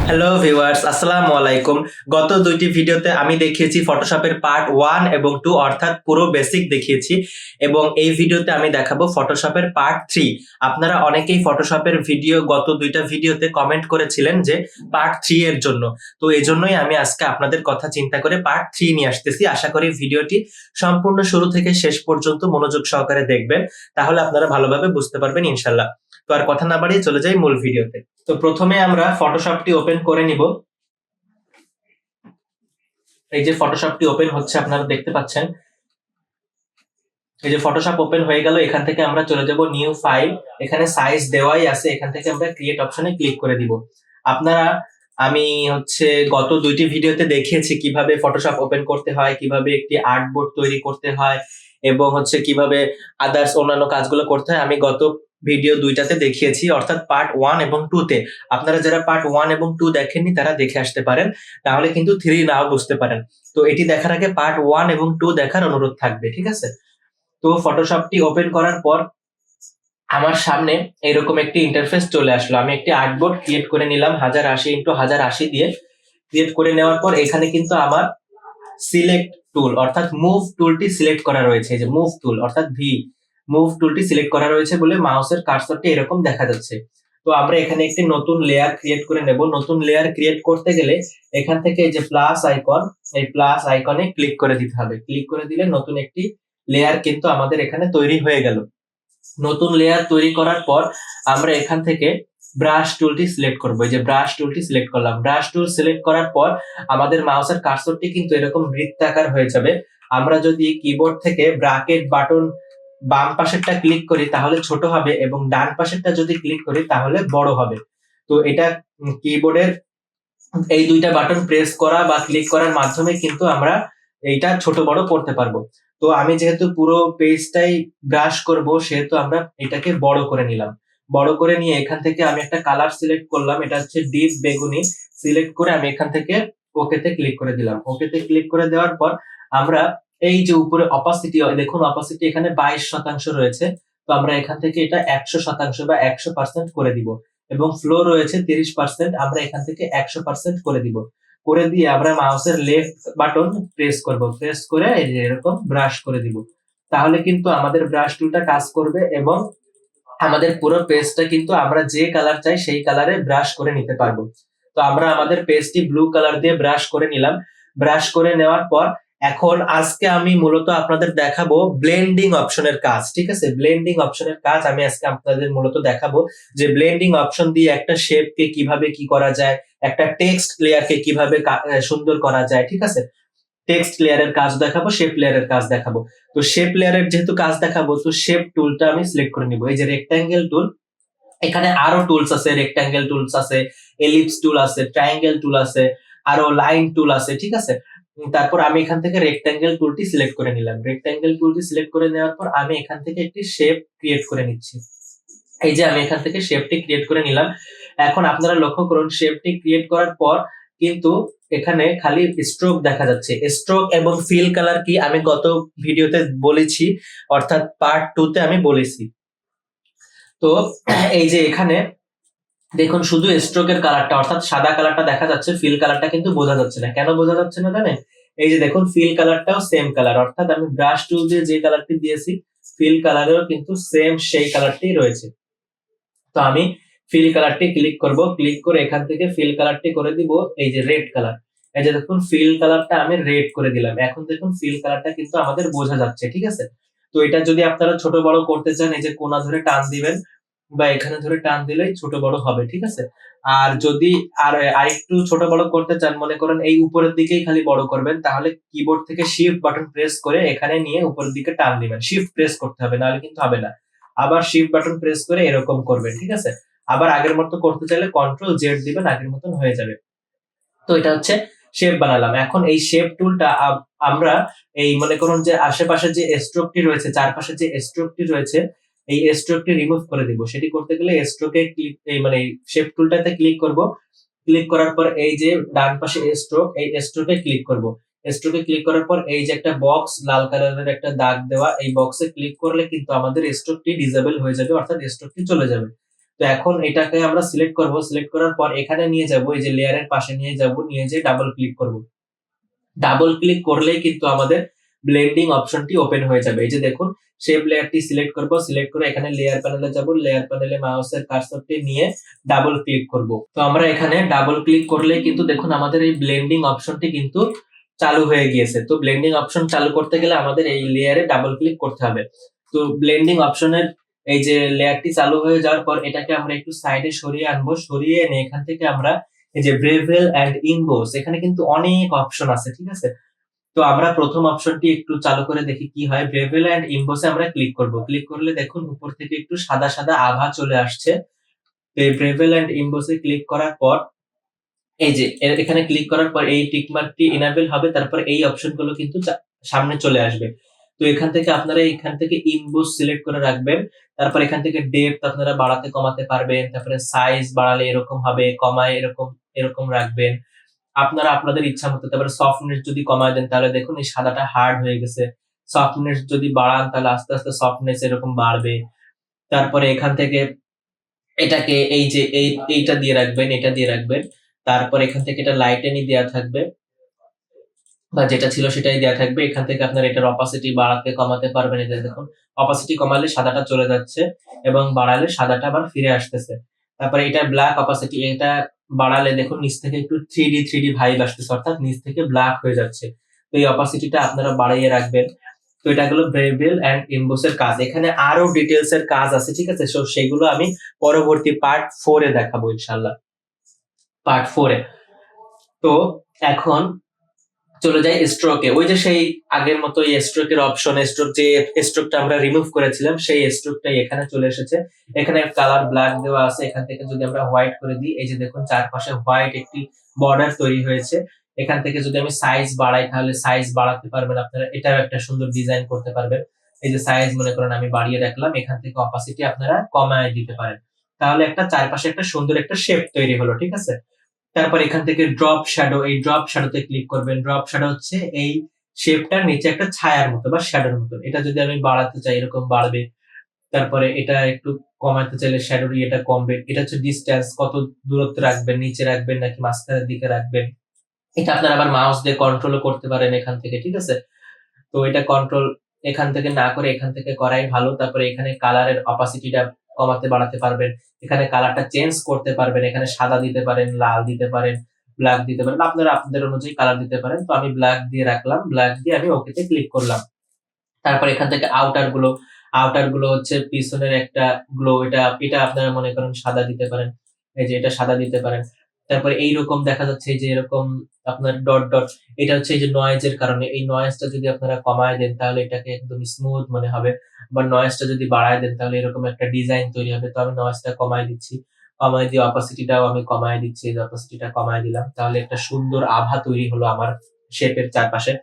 Hello viewers, আসসালামু আলাইকুম। গত দুইটি ভিডিওতে আমি দেখিয়েছি ফটোশপের পার্ট 1 এবং 2 অর্থাৎ পুরো বেসিক দেখিয়েছি এবং এই ভিডিওতে আমি দেখাবো ফটোশপের পার্ট 3। আপনারা অনেকেই ফটোশপের ভিডিও গত দুইটা ভিডিওতে কমেন্ট করেছিলেন যে পার্ট 3 এর জন্য। তো এজন্যই আমি আজকে আপনাদের কথা চিন্তা করে পার্ট 3 নিয়ে আসতেছি। আশা করি ভিডিওটি সম্পূর্ণ শুরু থেকে শেষ পর্যন্ত মনোযোগ সহকারে দেখবেন। তাহলে আপনারা ভালোভাবে বুঝতে পারবেন ইনশাআল্লাহ। তো আর কথা না বাড়িয়ে চলে যাই মূল ভিডিওতে। তো প্রথমে আমরা ফটোশপটি ওপেন করে নিব। এই যে ফটোশপটি ওপেন হচ্ছে, আপনারা দেখতে পাচ্ছেন। এই যে ফটোশপ ওপেন হয়ে গেল। এখান থেকে আমরা চলে যাব নিউ ফাইল। এখানে সাইজ দেওয়াই আছে, এখান থেকে আমরা ক্রিয়েট অপশনে ক্লিক করে দিব। আপনারা আমি গত দুইটি ভিডিওতে দেখিয়েছি কিভাবে ফটোশপ ওপেন করতে হয়, কিভাবে একটি আর্টবোর্ড তৈরি করতে হয় এবং কিভাবে আদার্স অন্যান্য কাজগুলো করতে হয়। আমি গত ভিডিও দুইটাতে দেখিয়েছি, অর্থাৎ পার্ট 1 এবং 2 তে। আপনারা যারা পার্ট 1 এবং 2 দেখেননি তারা দেখে আসতে পারেন, তাহলে কিন্তু 3 নাও বুঝতে পারেন। তো এটি দেখার আগে পার্ট 1 এবং 2 দেখার অনুরোধ থাকবে, ঠিক আছে? তো ফটোশপটি ওপেন করার পর আমার সামনে এরকম একটি ইন্টারফেস চলে আসলো। আমি একটি আর্টবোর্ড ক্রিয়েট করে নিলাম 1080x1080 দিয়ে। ক্রিয়েট করে নেওয়ার পর এখানে কিন্তু আমার সিলেক্ট টুল অর্থাৎ মুভ টুলটি সিলেক্ট করা রয়েছে। এই যে মুভ টুল অর্থাৎ মুভ টুলটি সিলেক্ট করা রয়েছে বলে মাউসের কার্সরটি এরকম দেখা যাচ্ছে। তো আমরা এখানে একটি নতুন লেয়ার ক্রিয়েট করে নেব। নতুন লেয়ার ক্রিয়েট করতে গেলে এখান থেকে এই যে প্লাস আইকন, এই প্লাস আইকনে ক্লিক করে দিতে হবে। ক্লিক করে দিলে নতুন একটি লেয়ার কিন্তু আমাদের এখানে তৈরি হয়ে গেল। নতুন লেয়ার তৈরি করার পর আমরা এখান থেকে ব্রাশ টুলটি সিলেক্ট করব। এই যে ব্রাশ টুলটি সিলেক্ট করলাম। ব্রাশ টুল সিলেক্ট করার পর আমাদের মাউসের কার্সরটি কিন্তু এরকম বৃত্তাকার হয়ে যাবে। আমরা যদি কিবোর্ড থেকে ব্র্যাকেট বাটন বাম পাশেরটা ক্লিক করি তাহলে ছোট হবে এবং ডান পাশেরটা যদি ক্লিক করি তাহলে বড় হবে। তো এটা কিবোর্ডের এই দুইটা বাটন প্রেস করা বা ক্লিক করার মাধ্যমে কিন্তু আমরা এইটা ছোট বড় করতে পারবো। তো আমি যেহেতু পুরো পেজটাই ব্রাশ করব সেহেতু আমরা এটাকে বড় করে নিলাম। বড় করে নিয়ে এখান থেকে আমি একটা কালার সিলেক্ট করলাম, এটা হচ্ছে ডিপ বেগুনি। সিলেক্ট করে আমি এখান থেকে ওকেতে ক্লিক করে দিলাম। ওকেতে ক্লিক করে দেওয়ার পর আমরা এই যে উপরে অপাসিটি, দেখুন অপাসিটি এখানে 22% রয়েছে। তো আমরা এখান থেকে এটা 100% বা 100% করে দিব এবং ফ্লো রয়েছে 30%, আমরা এখান থেকে 100% করে দিব। করে দিয়ে আমরা মাউসের লেফট বাটন প্রেস করব। প্রেস করে এই যে এরকম ব্রাশ করে দিব। তাহলে কিন্তু আমাদের ব্রাশ টুলটা কাজ করবে এবং আমাদের পুরো পেজটা কিন্তু আমরা যে কালার চাই সেই কালারে ব্রাশ করে নিতে পারবো। তো আমরা আমাদের পেজটি ব্লু কালার দিয়ে ব্রাশ করে নিলাম। ব্রাশ করে নেওয়ার পর এখন আজকে আমি মূলত আপনাদের দেখাবো ব্লেন্ডিং অপশনের কাজ, ঠিক আছে? ব্লেন্ডিং অপশনের কাজ আমি আজকে আপনাদের মূলত দেখাবো যে ব্লেন্ডিং অপশন দিয়ে একটা শেপকে কিভাবে কি করা যায়, একটা টেক্সট লেয়ারকে কিভাবে সুন্দর করা যায়, ঠিক আছে? টেক্সট লেয়ারের কাজ দেখাবো, শেপ লেয়ারের কাজ দেখাবো। তো শেপ লেয়ারের যেহেতু কাজ দেখাবো তো শেপ টুলটা আমি সিলেক্ট করে নিব। এই যে রেক্ট্যাঙ্গেল টুল, এখানে আরো টুলস আছে। রেক্ট্যাঙ্গেল টুলস আছে, এলিপস টুল আছে, ট্রায়াঙ্গেল টুল আছে, আরো লাইন টুল আছে, ঠিক আছে? তারপর আমি এখান থেকে রেক্ট্যাঙ্গেল টুলটি সিলেক্ট করে নিলাম। রেক্ট্যাঙ্গেল টুলটি সিলেক্ট করে নেওয়ার পর আমি এখান থেকে একটি শেপ ক্রিয়েট করে নিচ্ছি। এই যে আমি এখান থেকে শেপটি ক্রিয়েট করে নিলাম। এখন আপনারা লক্ষ্য করুন শেপটি ক্রিয়েট করার পর কিন্তু এখানে খালি স্ট্রোক দেখা যাচ্ছে। স্ট্রোক এবং ফিল কালার কি আমি গত ভিডিওতে বলেছি, অর্থাৎ পার্ট 2 তে আমি বলেছি। তো এই যে এখানে দেখুন শুধু স্ট্রোকের কালারটা অর্থাৎ সাদা কালারটা দেখা যাচ্ছে, ফিল কালারটা কিন্তু বোঝা যাচ্ছে না। কেন বোঝা যাচ্ছে না জানেন? এই যে দেখুন ফিল কালারটাও সেম কালার, অর্থাৎ আমি ব্রাশ টুল দিয়ে যে কালারটি দিয়েছি ফিল কালারেও কিন্তু সেম সেই কালারটি রয়েছে। তো আমি ফিল কালারটি ক্লিক করব। ক্লিক করে এখান থেকে ফিল কালারটি করে দিব এই যে রেড কালার। এই যে দেখুন ফিল কালারটা আমি রেড করে দিলাম। এখন দেখুন ফিল কালারটা কিন্তু আমাদের বোঝা যাচ্ছে, ঠিক আছে? তো এটা যদি আপনারা ছোট বড় করতে চান এই যে কোণা ধরে টান দিবেন বা এখানে ধরে টান দিলেই ছোট বড় হবে, ঠিক আছে? আর যদি আরেকটু ছোট বড় করতে চান, মনে করেন এই উপরের দিকেই খালি বড় করবেন, তাহলে কিবোর্ড থেকে শিফট বাটন প্রেস করে এখানে নিয়ে উপরের দিকে টান দিবেন। শিফট প্রেস করতে হবে, নাহলে কিন্তু হবে না। আবার শিফট বাটন প্রেস করে এরকম করবেন, ঠিক আছে? আবার আগের মতো করতে চাইলে কন্ট্রোল জেড দিবেন, আগের মতন হয়ে যাবে। তো এটা হচ্ছে শেপ বানালাম। এখন এই শেপ টুলটা আমরা এই মনে করুন যে আশেপাশে যে স্ট্রোকটি রয়েছে, চারপাশে যে স্ট্রোকটি রয়েছে, এই স্ট্রোকটি রিমুভ করে দিব। সেটি করতে গেলে স্ট্রোকে ক্লিক, এই মানে শেপ টুলটাতে ক্লিক করব। ক্লিক করার পর এই যে ডান পাশে স্ট্রোক, এই স্ট্রোকে ক্লিক করব। স্ট্রোকে ক্লিক করার পর এই যে একটা বক্স লাল কালারের একটা দাগ দেওয়া, এই বক্সে ক্লিক করলে কিন্তু আমাদের স্ট্রোকটি ডিসেবল হয়ে যাবে, অর্থাৎ স্ট্রোকটি চলে যাবে। তো এখন এটাকে আমরা সিলেক্ট করব, সিলেক্ট করার পর এখানে নিয়ে যাব, এই যে লেয়ারের পাশে নিয়ে যাব, নিয়ে যেয়ে ডাবল ক্লিক করব। ডাবল ক্লিক করলেই কিন্তু আমাদের ব্লেন্ডিং অপশনটি ওপেন হয়ে যাবে। এই যে দেখুন, শেপ লেয়ারটি সিলেক্ট করব, সিলেক্ট করে এখানে লেয়ার প্যানেলে যাব, লেয়ার প্যানেলে মাউসের কার্সরটি নিয়ে ডাবল ক্লিক করব। তো আমরা এখানে ডাবল ক্লিক করলেই কিন্তু দেখুন আমাদের এই ব্লেন্ডিং অপশনটি কিন্তু চালু হয়ে গিয়েছে। তো ব্লেন্ডিং অপশন চালু করতে গেলে আমাদের এই লেয়ারে ডাবল ক্লিক করতে হবে। তো ব্লেন্ডিং অপশনের এই যে লেয়ারটি চালু হয়ে যাওয়ার পর এটাকে আমরা একটু সাইডে সরিয়ে আনবো, সরিয়ে এনে এখান থেকে আমরা এই যে ব্রেভেল এন্ড ইম্বোস, এখানে কিন্তু অনেক অপশন আছে, ঠিক আছে। তো আমরা প্রথম অপশনটি একটু চালু করে দেখি কি হয়। ব্রেভেল এন্ড ইম্বোসে আমরা ক্লিক করব, ক্লিক করলে দেখুন উপর থেকে একটু সাদা সাদা আভা চলে আসছে। তো এই ব্রেভেল এন্ড ইম্বোসে ক্লিক করার পর এই যে এখানে ক্লিক করার পর এই টিক মার্কটি ইনেবল হবে, তারপর এই অপশনগুলো কিন্তু সামনে চলে আসবে। তো এখান থেকে আপনারা এখান থেকে ইম্বোস সিলেক্ট করে রাখবেন। তারপর এখান থেকে ডেপথ আপনারা বাড়াতে কমাতে পারবেন, তারপরে সাইজ বাড়ালে এরকম হবে, কমায় এরকম এরকম রাখবেন আপনারা আপনাদের ইচ্ছা মতো। তারপরে সফটনেস যদি কমায় দেন তাহলে দেখুন এই সাদাটা হার্ড হয়ে গেছে, সফটনেস যদি বাড়ান তাহলে আস্তে আস্তে সফটনেস এরকম বাড়বে। তারপরে এখান থেকে এটাকে এই যে এইটা দিয়ে রাখবেন, এটা দিয়ে রাখবেন। তারপর এখান থেকে এটা লাইটেনই দেওয়া থাকবে, বা যেটা ছিল সেটাই দেওয়া থাকবে। এখান থেকে আপনার এটার অপাসিটি বাড়াতে কমাতে পারবেন। এই যে দেখুন অপাসিটি কমালে সাদাটা চলে যাচ্ছে এবং বাড়ালে সাদাটা আবার ফিরে আসতেছে। তারপরে এটা ব্ল্যাক অপাসিটি, এটা বাড়ালে দেখুন নিচ থেকে একটু 3D ভাইব আসতেছে, অর্থাৎ নিচ থেকে ব্ল্যাক হয়ে যাচ্ছে। তো এই অপাসিটিটা আপনারা বাড়িয়ে রাখবেন। তো এটা হলো ব্রেভেল এন্ড ইম্বোস এর কাজ। এখানে আরো ডিটেলস এর কাজ আছে, ঠিক আছে। সো সেগুলো আমি পরবর্তী পার্ট 4 এ দেখাবো ইনশাআল্লাহ, পার্ট 4 এ। তো এখন চলে যাই স্ট্রোকে। ওই যে সেই আগের মতো স্ট্রোকের অপশন, স্ট্রোক যে স্ট্রোকটা আমরা রিমুভ করেছিলাম সেই স্ট্রোকটাই এখানে চলে এসেছে। এখানে কালার ব্ল্যাক দেওয়া আছে, এখান থেকে যদি আমরা হোয়াইট করে দিই, এই যে দেখুন চারপাশে হোয়াইট একটি বর্ডার তৈরি হয়েছে। এখান থেকে যদি আমি সাইজ বাড়াই তাহলে সাইজ বাড়াতে পারবেন আপনারা, এটাও একটা সুন্দর ডিজাইন করতে পারবেন। এই যে সাইজ মনে করেন আমি বাড়িয়ে রাখলাম, এখান থেকে অপাসিটি আপনারা কমায় দিতে পারেন, তাহলে একটা চারপাশে একটা সুন্দর একটা শেপ তৈরি হলো, ঠিক আছে। তারপর এখান থেকে ড্রপ শ্যাডো, এই ড্রপ শ্যাডোতে ক্লিক করবেন। ড্রপ শ্যাডো হচ্ছে এই শেপটার নিচে একটা ছায়ার মতো বা শ্যাডোর মতো, এটা যদি আমি বাড়াতে চাই এরকম বাড়বে। তারপরে এটা একটু কমাতে চাইলে শ্যাডোর এটা কমবে। এটা হচ্ছে ডিসটেন্স, কত দূরত্ব রাখবেন, নিচে রাখবেন নাকি মাঝখানের দিকে রাখবেন। এটা আপনারা আবার মাউস দিয়ে কন্ট্রোলও করতে পারেন এখান থেকে, ঠিক আছে। তো এটা কন্ট্রোল এখান থেকে না করে এখান থেকে করাই ভালো। তারপরে এখানে কালারের অপাসিটিটা কমাতে বাড়াতে পারবেন, এখানে কালারটা চেঞ্জ করতে পারবেন, এখানে সাদা দিতে পারেন, লাল দিতে পারেন, ব্ল্যাক দিতে পারেন, আপনারা আপনাদের অনুযায়ী কালার দিতে পারেন। তো আমি ব্ল্যাক দিয়ে রাখলাম, ব্ল্যাক দিয়ে আমি ওকেতে ক্লিক করলাম। তারপর এখান থেকে আউটার গুলো হচ্ছে পিছনের একটা গ্লো, এটা এটা আপনারা মনে করেন সাদা দিতে পারেন, এই যে এটা সাদা দিতে পারেন। তারপরে এইরকম দেখা যাচ্ছে এই যে এরকম আপনার ডট ডট, এটা হচ্ছে এই যে নয়েজের কারণে, এই নয়েজটা যদি আপনারা কমায় দেন তাহলে এটাকে একদম স্মুথ মনে হবে, বা নয়েজটা যদি বাড়ায় দেন তাহলে এরকম একটা ডিজাইন তৈরি হবে। তো আমি নয়েজটা কমায় দিচ্ছি, কমায় দিয়ে অপাসিটিটাও আমি কমায় দিচ্ছি, এই অপাসিটিটা কমায় দিলাম, তাহলে একটা সুন্দর আভা তৈরি হলো আমার শেপের চারপাশে।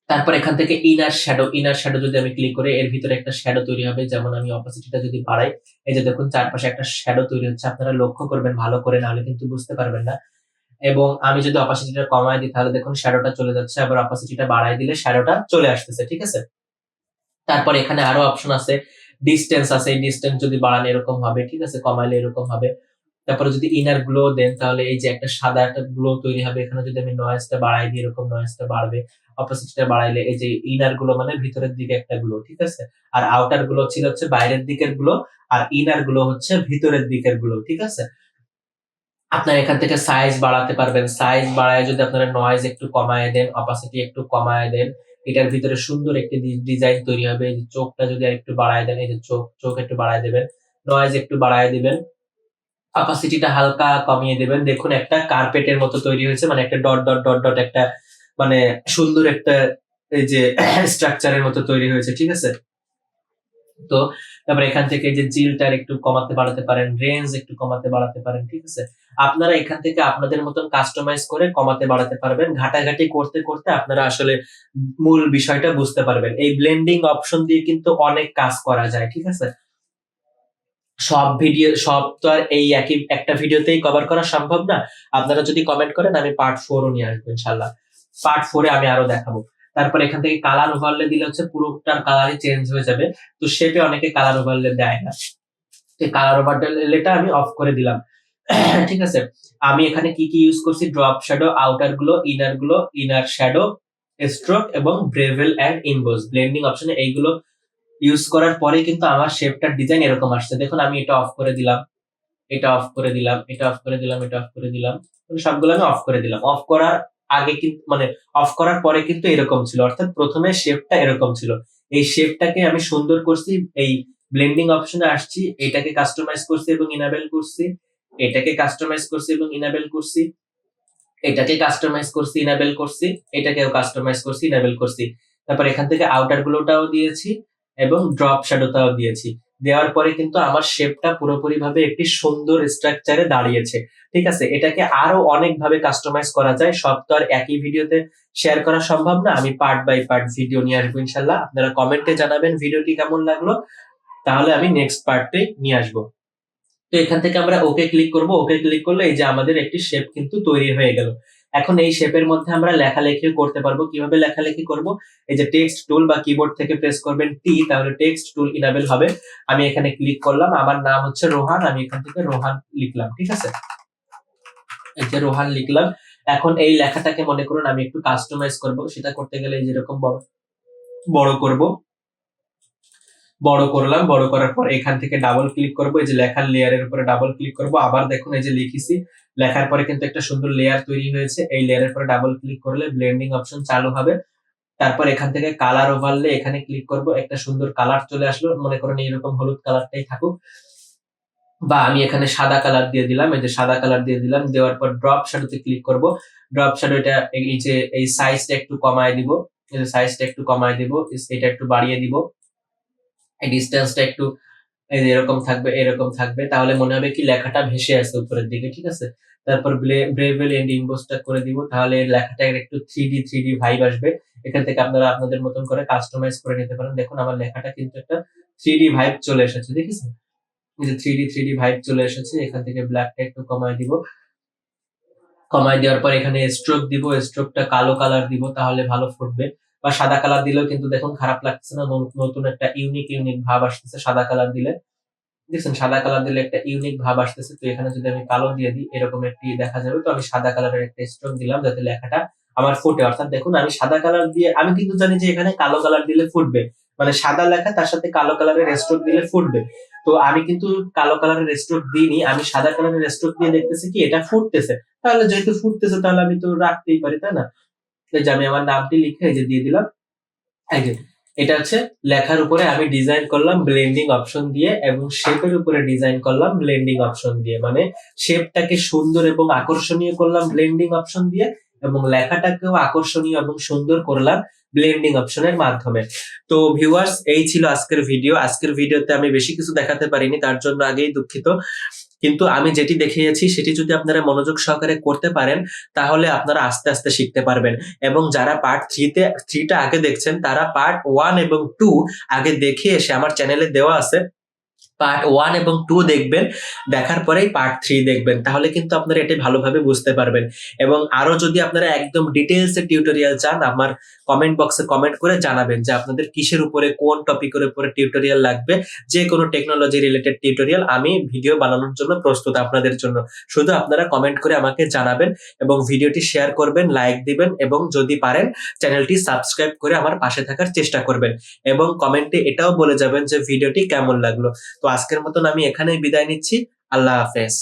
তারপর এখান থেকে ইনার শ্যাডো যদি আমি ক্লিক করি এর ভিতরে একটা শ্যাডো তৈরি হবে। যেমন আমি অপাসিটিটা যদি বাড়াই, এই যে দেখুন চারপাশে একটা শ্যাডো তৈরি হচ্ছে, আপনারা লক্ষ্য করবেন ভালো করে, নাহলে কিন্তু বুঝতে পারবেন না। এবং আমি যদি অপাসিটিটা কমায় দিই তাহলে দেখুন শ্যাডোটা চলে যাচ্ছে, আবার অপাসিটিটা বাড়ায় দিলে শ্যাডোটা চলে আসতেছে, ঠিক আছে। তারপর এখানে আরো অপশন আছে, ডিসটেন্স আছে, এই ডিসটেন্স যদি বাড়ান এরকম হবে, ঠিক আছে, কমাইলে এরকম হবে। তারপরে যদি ইনার গ্লো দেন তাহলে এই যে একটা সাদা একটা গ্লো তৈরি হবে। এখানে যদি আমি নয়েজটা বাড়াই দিই এরকম নয়েজটা বাড়বে, অপোজিটটা বাড়াইলে এই যে ইনার গুলো মানে ভিতরের দিকে একটা গ্লো, ঠিক আছে। আর আউটার গুলো ছিল হচ্ছে বাইরের দিকের গ্লো, আর ইনার গুলো হচ্ছে ভিতরের দিকের গ্লো, ঠিক আছে। আপনার এখান থেকে সাইজ বাড়াতে পারবেন, সাইজ বাড়ায় যদি আপনারা নয়েজ একটু কমায় দেন, অপাসিটি একটু কমায় দেন, এটার ভিতরে সুন্দর একটি ডিজাইন তৈরি হবে। এই যে চোখটা যদি আরেকটু বাড়ায় দেন, এই যে চোখ একটু বাড়ায় দেবেন, নয়েজ একটু বাড়ায় দিবেন, অপাসিটিটা হালকা কমিয়ে দেবেন। দেখুন একটা কার্পেটের মতো তৈরি হয়েছে, মানে একটা ডট ডট ডট ডট একটা মানে সুন্দর একটা এই যে স্ট্রাকচারের মতো তৈরি হয়েছে, ঠিক আছে। তো তারপর এখান থেকে যে জিলটার একটু কমাতে বাড়াতে পারেন, রেঞ্জ একটু কমাতে বাড়াতে পারেন, ঠিক আছে। আপনারা এখান থেকে আপনাদের মতন কাস্টমাইজ করে কমাতে বাড়াতে পারবেন। ঘাটাঘাটি করতে করতে আপনারা আসলে মূল বিষয়টা বুঝতে পারবেন। এই ব্লেন্ডিং অপশন দিয়ে কিন্তু অনেক কাজ করা যায়, ঠিক আছে। সব তো আর এই একই একটা ভিডিওতেই কভার করা সম্ভব না। আপনারা যদি কমেন্ট করেন আমি পার্ট 4ও নিয়ে আসবো ইনশাআল্লাহ, পার্ট 4 এ আমি আরো দেখাবো। তারপর এখান থেকে কালার ওভারলে দিলে হচ্ছে পুরোটার কালারই চেঞ্জ হয়ে যাবে। তো শেপে অনেকে কালার ওভারলে দেয় না, এই কালার ওভারলেটা আমি অফ করে দিলাম। ঠিক আছে, আমি এখানে কি কি ইউজ করছি, ড্রপ শ্যাডো, আউটার গুলো, ইনার শ্যাডো, স্ট্রোক এবং ব্রেভেল এন্ড ইনবোস ব্লেন্ডিং অপশনে এইগুলো ইউজ করার পরে কিন্তু আমার শেপটার ডিজাইন এরকম আসছে। দেখুন আমি এটা অফ করে দিলাম, এটা অফ করে দিলাম, এটা অফ করে দিলাম, এটা অফ করে দিলাম, সবগুলো আমি অফ করে দিলাম। অফ করার আগে কিন্তু অফ করার পরে কিন্তু এরকম ছিল, অর্থাৎ প্রথমে শেপটা এরকম ছিল। এই শেপটাকে আমি সুন্দর করছি, এই ব্লেন্ডিং অপশনে আসছি, এটাকে কাস্টমাইজ করছি এবং ইনাবেল করছি, এটাকে কাস্টমাইজ করছি এবং ইনাবেল করছি, এটাকে কাস্টমাইজ করছি, ইনাবেল করছি, এটাকেও কাস্টমাইজ করছি, ইনাবেল করছি। তারপর এখান থেকে আউটার গুলোটাও দিয়েছি এবং ড্রপ শ্যাডোটাও দিয়েছি। দেওয়ার পরে কিন্তু আমার শেপটা পুরোপুরি ভাবে একটি সুন্দর স্ট্রাকচারে দাঁড়িয়েছে। ঠিক আছে, এটাকে আরো অনেক ভাবে কাস্টমাইজ করা যায়, সব তো আর একই ভিডিওতে শেয়ার করা সম্ভব না। আমি পার্ট বাই পার্ট ভিডিও নিয়ে আসবো ইনশাল্লাহ। আপনারা কমেন্টে জানাবেন ভিডিওটি কেমন লাগলো, তাহলে আমি নেক্সট পার্টে নিয়ে আসবো। তো এখান থেকে আমরা ওকে ক্লিক করব। ওকে ক্লিক করলে এই যে আমাদের একটি শেপ কিন্তু তৈরি হয়ে গেল। এখন এই শেপের মধ্যে আমরা লেখালেখি করতে পারবো। কিভাবে লেখালেখি করব, এই যে টেক্সট টুল বা কিবোর্ড থেকে প্রেস করবেন টি, তাহলে টেক্সট টুল ইনাবেল হবে। আমি এখানে ক্লিক করলাম, আমার নাম হচ্ছে রোহান, আমি এখান থেকে রোহান লিখলাম। ঠিক আছে, এই যে রোহান লিখলাম। এখন এই লেখাটাকে মনে করুন আমি একটু কাস্টমাইজ করব, সেটা করতে গেলে যেরকম বড় বড় করব, বড় করলাম। বড় করার পর এখান থেকে ডাবল ক্লিক করব, এই যে লেখার লেয়ারের উপরে ডাবল ক্লিক করব। আবার দেখুন এই যে লিখেছি, লেখার পরে কিন্তু একটা সুন্দর লেয়ার তৈরি হয়েছে। এই লেয়ারের পরে ডাবল ক্লিক করলে ব্লেন্ডিং অপশন চালু হবে। তারপর এখান থেকে কালার ওভারলে এখানে ক্লিক করব, একটা সুন্দর কালার চলে আসলো। মনে করেন এরকম হলুদ কালারটাই থাকুক, বা আমি এখানে সাদা কালার দিয়ে দিলাম, এই যে সাদা কালার দিয়ে দিলাম। দেওয়ার পর ড্রপ শ্যাডোতে ক্লিক করব। ড্রপ শ্যাডো এটা এই যে এই সাইজটা একটু কমায় দিব, এই যে সাইজটা একটু কমায় দিব, এটা একটু বাড়িয়ে দিব, এই ডিসটেন্সটা একটু এই যে এরকম থাকবে, এরকম থাকবে, তাহলে মনে হবে কি লেখাটা ভেসে আসছে উপরের দিকে। ঠিক আছে, তারপর ব্রেভেল এন্ড ইম্বোসটা করে দিব, তাহলে লেখাটা একটু থ্রি ডি ভাইব আসবে। এখান থেকে আপনারা আপনাদের মতন করে কাস্টমাইজ করে নিতে পারেন। দেখুন আমার লেখাটা কিন্তু একটা থ্রি ভাইব চলে এসেছে, দেখেছেন? এই যে থ্রি ডি ভাইব চলে এসেছে। এখান থেকে ব্ল্যাকটা একটু কমায় দিব, কমায় দেওয়ার পর এখানে স্ট্রোক দিব, স্ট্রোকটা কালো কালার দিব, তাহলে ভালো ফুটবে। বা সাদা কালার দিলেও কিন্তু দেখুন খারাপ লাগছে না, নতুন একটা ইউনিক ভাব আসতেছে সাদা কালার দিলে। দেখছেন সাদা কালার দিলে একটা ইউনিক ভাব আসতেছে। তো এখানে যদি আমি কালো দিয়ে দিই এরকম একটি দেখা যাবে। তো আমি সাদা কালারের একটা স্ট্রোক দিলাম যাতে লেখাটা আমার ফুটে। অর্থাৎ দেখুন আমি সাদা কালার দিয়ে, আমি কিন্তু জানি যে এখানে কালো কালার দিলে ফুটবে, সাদা লেখা তার সাথে কালো কালারের স্ট্রোক দিলে ফুটবে। তো আমি কিন্তু কালো কালারের স্ট্রোক দিইনি, আমি সাদা কালারের স্ট্রোক দিয়ে দেখতেছি কি এটা ফুটতেছে। তাহলে যেহেতু ফুটতেছে তাহলে আমি তো রাখতেই পারি, তাই না? এই যে আমি আমার নামটি লিখে এই যে দিয়ে দিলাম। এই যে এটা হচ্ছে লেখার উপরে আমি ডিজাইন করলাম ব্লেন্ডিং অপশন দিয়ে, এবং শেপের উপরে ডিজাইন করলাম ব্লেন্ডিং অপশন দিয়ে। শেপটাকে সুন্দর এবং আকর্ষণীয় করলাম ব্লেন্ডিং অপশন দিয়ে, এবং লেখাটাকেও আকর্ষণীয় এবং সুন্দর করলাম ব্লেন্ডিং অপশনের মাধ্যমে। তো ভিউয়ার্স, এই ছিল আজকের ভিডিও। আজকের ভিডিওতে আমি বেশি কিছু দেখাতে পারিনি, তার জন্য আগেই দুঃখিত। কিন্তু আমি যেটি দেখিয়েছি সেটি যদি আপনারা মনোযোগ সহকারে করতে পারেন, তাহলে আপনারা আস্তে আস্তে শিখতে পারবেন। এবং যারা পার্ট থ্রিটা আগে দেখছেন, তারা পার্ট 1 এবং 2 আগে দেখে এসে আমার চ্যানেলে দেওয়া আছে, পার্ট 1 এবং 2 দেখবেন, দেখার পরেই পার্ট 3 দেখবেন, তাহলে কিন্তু আপনারা এটা ভালোভাবে বুঝতে পারবেন। এবং আরো যদি আপনারা একদম ডিটেইলসে টিউটোরিয়াল চান, আমার কমেন্ট বক্সে কমেন্ট করে জানাবেন যে আপনাদের কিসের উপরে, কোন টপিকের উপরে টিউটোরিয়াল লাগবে। যে কোনো টেকনোলজি রিলেটেড টিউটোরিয়াল আমি ভিডিও বানানোর জন্য প্রস্তুত আপনাদের জন্য। শুধু আপনারা কমেন্ট করে আমাকে জানাবেন, এবং ভিডিওটি শেয়ার করবেন, লাইক দিবেন, এবং যদি পারেন চ্যানেলটি সাবস্ক্রাইব করে আমার পাশে থাকার চেষ্টা করবেন। এবং কমেন্টে এটাও বলে যাবেন যে ভিডিওটি কেমন লাগলো। তো আজকের মতন আমি এখানেই বিদায় নিচ্ছি। আল্লাহ হাফেজ।